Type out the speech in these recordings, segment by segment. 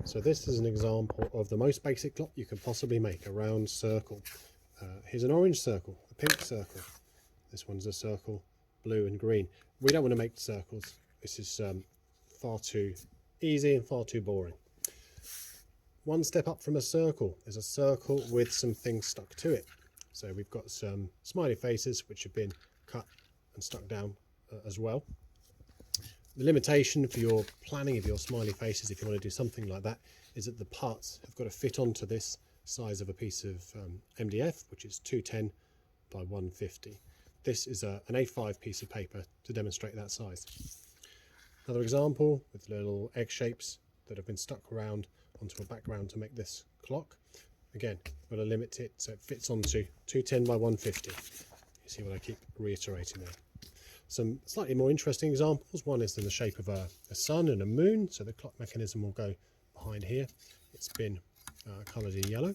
So this is an example of the most basic clock you can possibly make, a round circle. Here's an orange circle, a pink circle. This one's a circle, blue and green. We don't want to make circles. This is far too easy and far too boring. One step up from a circle is a circle with some things stuck to it. So we've got some smiley faces which have been cut and stuck down as well. The limitation for your planning of your smiley faces, if you want to do something like that, is that the parts have got to fit onto this size of a piece of MDF, which is 210 by 150. This is an A5 piece of paper to demonstrate that size. Another example with little egg shapes that have been stuck around onto a background to make this clock. Again, got to limit it so it fits onto 210 by 150. You see what I keep reiterating there. Some slightly more interesting examples. One is in the shape of a sun and a moon, so the clock mechanism will go behind here. It's been coloured in yellow.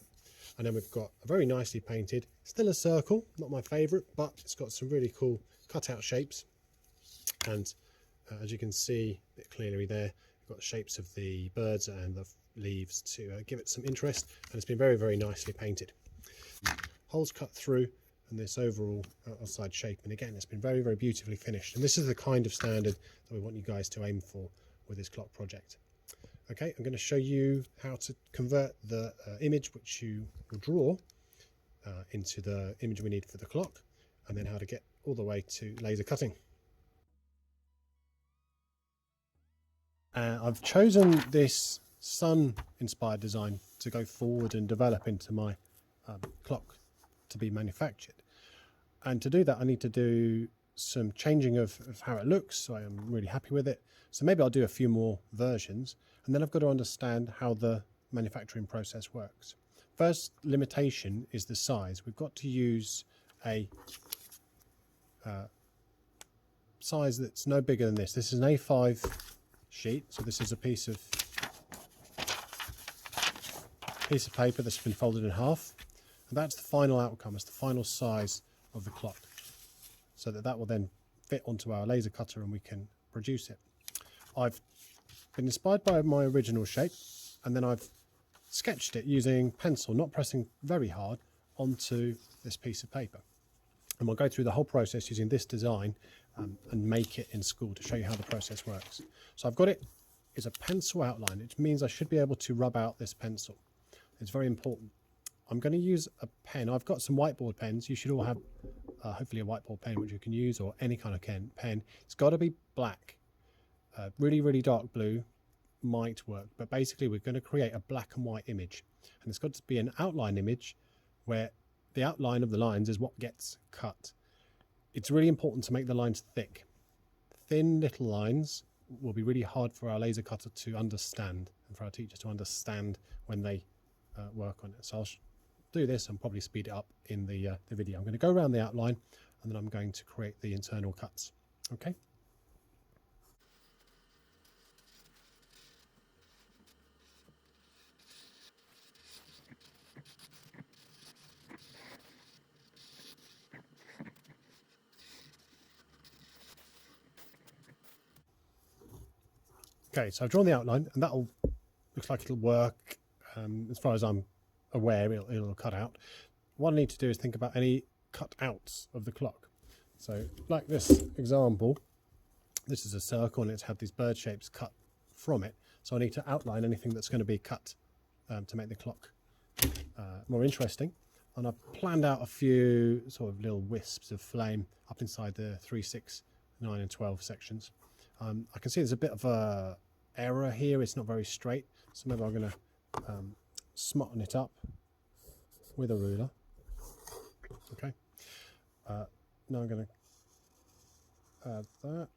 And then we've got a very nicely painted, still a circle, not my favourite, but it's got some really cool cutout shapes. And as you can see a bit clearly there, you've got shapes of the birds and the leaves to give it some interest, and it's been very, very nicely painted. Holes cut through and this overall outside shape, and again it's been very, very beautifully finished, and this is the kind of standard that we want you guys to aim for with this clock project. Okay, I'm going to show you how to convert the image which you will draw into the image we need for the clock, and then how to get all the way to laser cutting. I've chosen this sun inspired design to go forward and develop into my clock to be manufactured, and to do that I need to do some changing of how it looks, so I am really happy with it. So maybe I'll do a few more versions, and then I've got to understand how the manufacturing process works. First limitation is the size. We've got to use a size that's no bigger than this. This is an A5 sheet, so this is a piece of paper that's been folded in half, and that's the final outcome. It's the final size of the clock, so that will then fit onto our laser cutter and we can produce it. I've been inspired by my original shape, and then I've sketched it using pencil, not pressing very hard, onto this piece of paper. And we'll go through the whole process using this design and make it in school to show you how the process works. So I've got it as a pencil outline, which means I should be able to rub out this pencil. It's very important. I'm going to use a pen. I've got some whiteboard pens. You should all have hopefully a whiteboard pen which you can use, or any kind of pen. It's got to be black. Really, really dark blue might work, but basically we're going to create a black and white image, and it's got to be an outline image where the outline of the lines is what gets cut. It's really important to make the lines thick. Thin little lines will be really hard for our laser cutter to understand, and for our teachers to understand when they work on it. So I'll do this and probably speed it up in the video. I'm going to go around the outline, and then I'm going to create the internal cuts. Okay. Okay, so I've drawn the outline, and that looks like it'll work. As far as I'm aware, it'll cut out. What I need to do is think about any cutouts of the clock. So like this example, this is a circle and it's had these bird shapes cut from it. So I need to outline anything that's going to be cut to make the clock more interesting. And I've planned out a few sort of little wisps of flame up inside the 3, 6, 9 and 12 sections. I can see there's a bit of a error here. It's not very straight, so maybe I'm going to smarten it up with a ruler. Okay. Now I'm going to add that.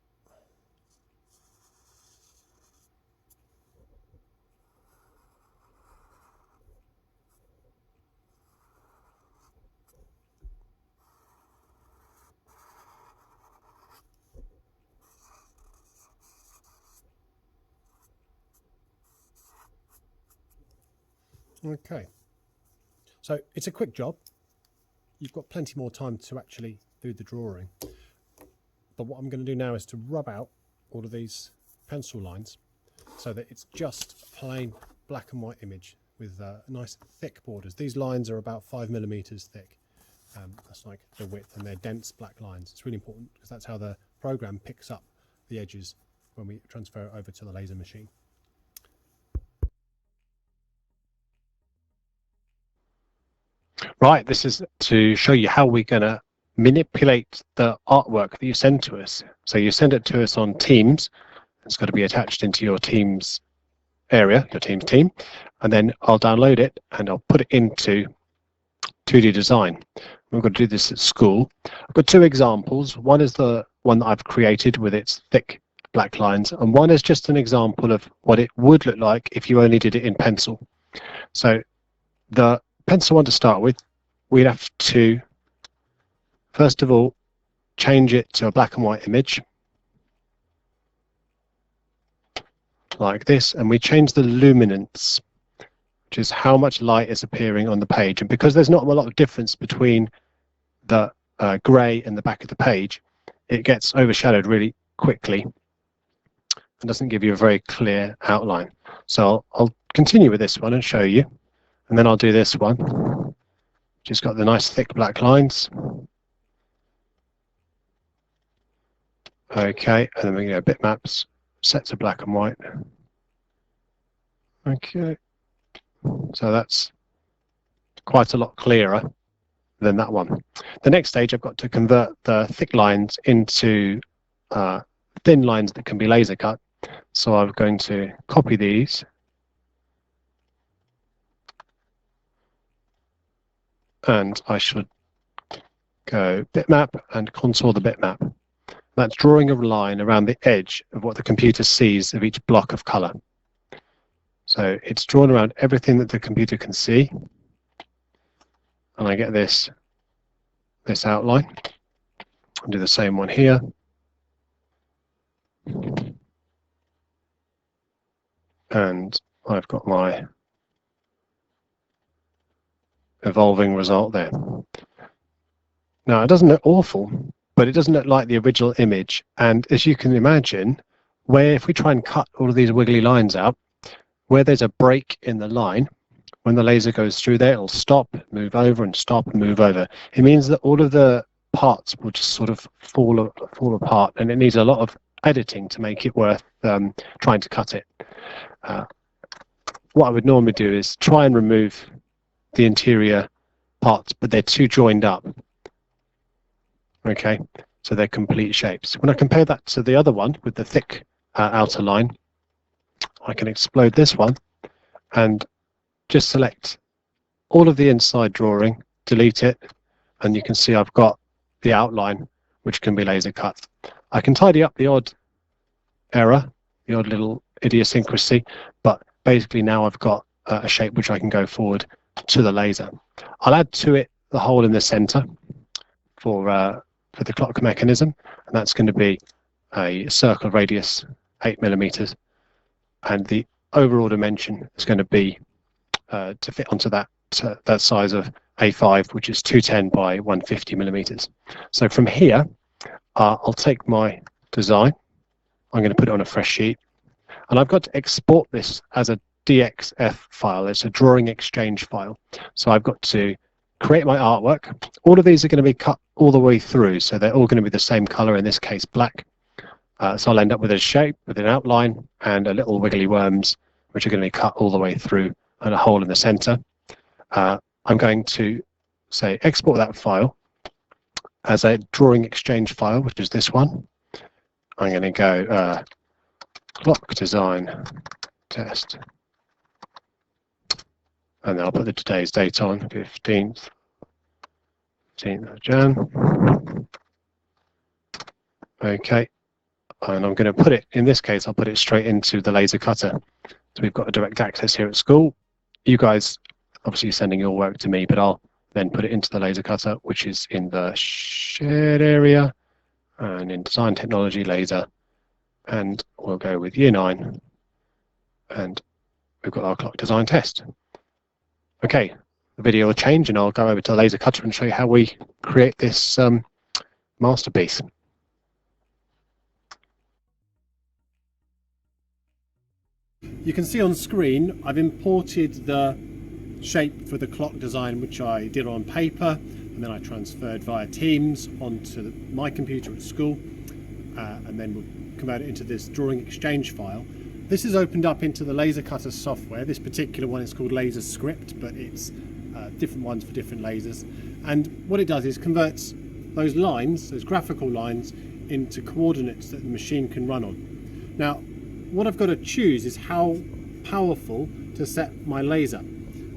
Okay, so it's a quick job. You've got plenty more time to actually do the drawing. But what I'm going to do now is to rub out all of these pencil lines so that it's just plain black and white image with nice thick borders. These lines are about 5mm thick. That's like the width, and they're dense black lines. It's really important because that's how the program picks up the edges when we transfer it over to the laser machine. Right, this is to show you how we're going to manipulate the artwork that you send to us. So you send it to us on Teams. It's got to be attached into your Teams area, your Teams team, and then I'll download it and I'll put it into 2D Design. We're going to do this at school. I've got two examples. One is the one that I've created with its thick black lines, and one is just an example of what it would look like if you only did it in pencil. So the pencil one to start with, we'd have to first of all change it to a black and white image like this, and we change the luminance, which is how much light is appearing on the page. And because there's not a lot of difference between the grey and the back of the page, it gets overshadowed really quickly and doesn't give you a very clear outline. So I'll continue with this one and show you, and then I'll do this one, which has got the nice thick black lines. Okay, and then we go bitmaps, set to black and white. Okay, so that's quite a lot clearer than that one. The next stage, I've got to convert the thick lines into thin lines that can be laser cut. So I'm going to copy these and I should go bitmap and contour the bitmap. That's drawing a line around the edge of what the computer sees of each block of color. So it's drawn around everything that the computer can see, and I get this outline. I'll do the same one here. And I've got my evolving result there. Now, it doesn't look awful, but it doesn't look like the original image. And as you can imagine, where if we try and cut all of these wiggly lines out, where there's a break in the line, when the laser goes through there, it'll stop, move over, and stop and move over. It means that all of the parts will just sort of fall apart, and it needs a lot of editing to make it worth trying to cut it. What I would normally do is try and remove the interior parts, but they're too joined up. Okay, so they're complete shapes. When I compare that to the other one with the thick outer line, I can explode this one and just select all of the inside drawing, delete it, and you can see I've got the outline which can be laser cut. I can tidy up the odd error, the odd little idiosyncrasy, but basically now I've got a shape which I can go forward to the laser. I'll add to it the hole in the center for the clock mechanism, and that's going to be a circle radius 8mm, and the overall dimension is going to be to fit onto that size of A5, which is 210 by 150mm. So from here, I'll take my design. I'm going to put it on a fresh sheet, and I've got to export this as a DXF file. It's a drawing exchange file. So I've got to create my artwork. All of these are going to be cut all the way through, so they're all going to be the same color, in this case black. So I'll end up with a shape with an outline and a little wiggly worms, which are going to be cut all the way through, and a hole in the center. I'm going to say export that file as a drawing exchange file, which is this one. I'm going to go clock design test, and then I'll put the today's date on, 15th of Jan. Okay, and I'm going to put it, in this case, I'll put it straight into the laser cutter. So we've got a direct access here at school. You guys obviously sending your work to me, but I'll then put it into the laser cutter, which is in the shared area and in design technology laser. And we'll go with year 9, and we've got our clock design test. Okay, the video will change and I'll go over to the laser cutter and show you how we create this masterpiece. You can see on screen I've imported the shape for the clock design, which I did on paper, and then I transferred via Teams onto my computer at school, and then we'll convert it into this drawing exchange file. This is opened up into the Laser Cutter software. This particular one is called Laser Script, but it's different ones for different lasers. And what it does is converts those lines, those graphical lines, into coordinates that the machine can run on. Now, what I've got to choose is how powerful to set my laser.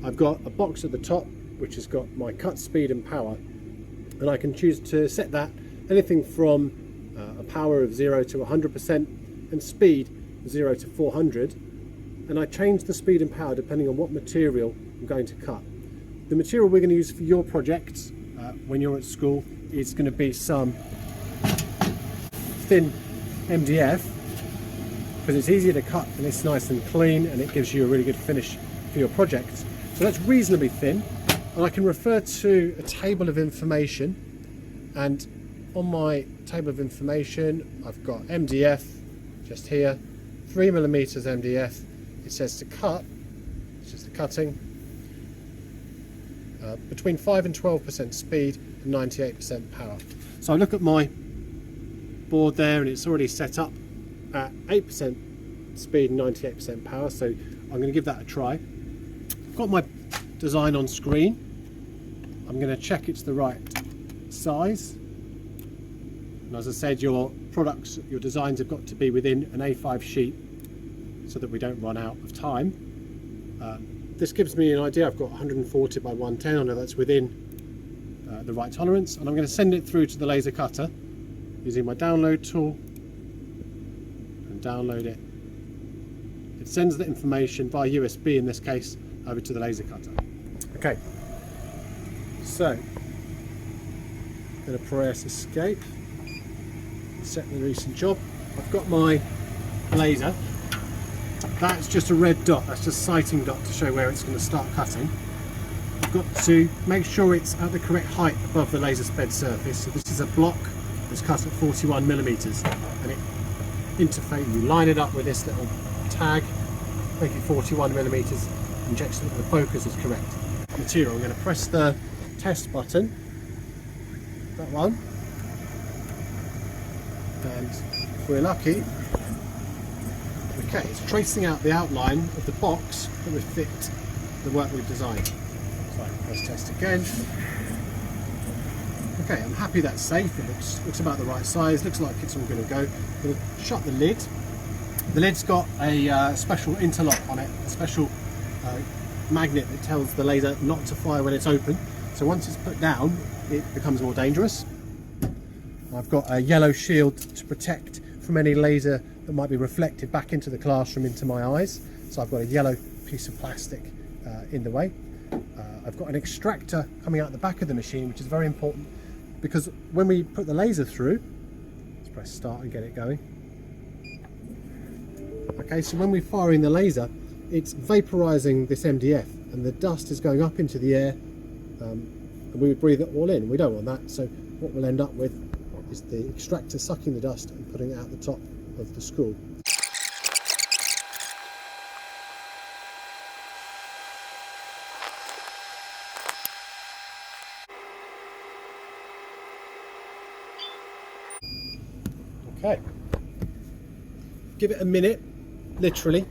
I've got a box at the top which has got my cut speed and power, and I can choose to set that anything from a power of 0 to 100% and speed 0 to 400, and I change the speed and power depending on what material I'm going to cut. The material we're going to use for your project when you're at school is going to be some thin MDF, because it's easier to cut and it's nice and clean and it gives you a really good finish for your project. So that's reasonably thin, and I can refer to a table of information, and on my table of information I've got MDF just here, 3mm MDF. It says to cut, it's just the cutting, between 5 and 12% speed and 98% power. So I look at my board there and it's already set up at 8% speed and 98% power, so I'm going to give that a try. I've got my design on screen. I'm going to check it's the right size, and as I said, your products, your designs have got to be within an A5 sheet so that we don't run out of time. This gives me an idea. I've got 140 by 110. I know that's within the right tolerance, and I'm going to send it through to the laser cutter using my download tool and download it. It sends the information via USB, in this case, over to the laser cutter. Okay, so I'm going to press escape, set the recent job. I've got my laser. That's just a red dot, that's just sighting dot to show where it's going to start cutting. I've got to make sure it's at the correct height above the laser sped surface. So this is a block that's cut at 41mm, and it interface, you line it up with this little tag, make it 41mm, and check that the focus is correct. Material, I'm going to press the test button, that one, and if we're lucky, okay, it's tracing out the outline of the box that would fit the work we've designed. So I can press test again. Okay, I'm happy that's safe. It looks about the right size. Looks like it's all going to go. I'm going to shut the lid. The lid's got a special interlock on it, a special magnet that tells the laser not to fire when it's open. So once it's put down, it becomes more dangerous. I've got a yellow shield to protect from any laser that might be reflected back into the classroom into my eyes. So I've got a yellow piece of plastic in the way. I've got an extractor coming out the back of the machine, which is very important, because when we put the laser through, let's press start and get it going. Okay, so when we're firing the laser, it's vaporizing this MDF, and the dust is going up into the air, and we would breathe it all in. We don't want that, so what we'll end up with is the extractor sucking the dust and putting it out the top of the screw. Okay, give it a minute, literally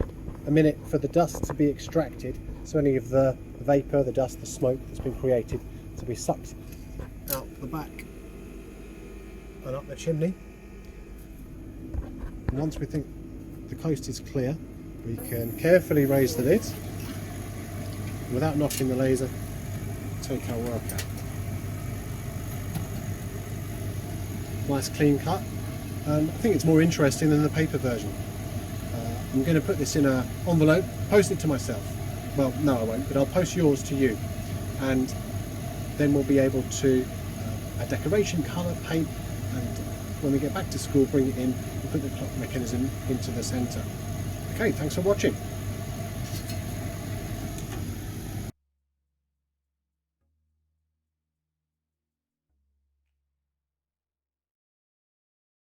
a minute, for the dust to be extracted, so any of the vapour, the dust, the smoke that's been created to be sucked out the back and up the chimney. And once we think the coast is clear, we can carefully raise the lid without knocking the laser, take our work out. Nice clean cut, and I think it's more interesting than the paper version. I'm going to put this in an envelope, post it to myself. Well, no I won't, but I'll post yours to you, and then we'll be able to add decoration, colour, paint, and when we get back to school, bring it in and put the clock mechanism into the centre. Okay, thanks for watching.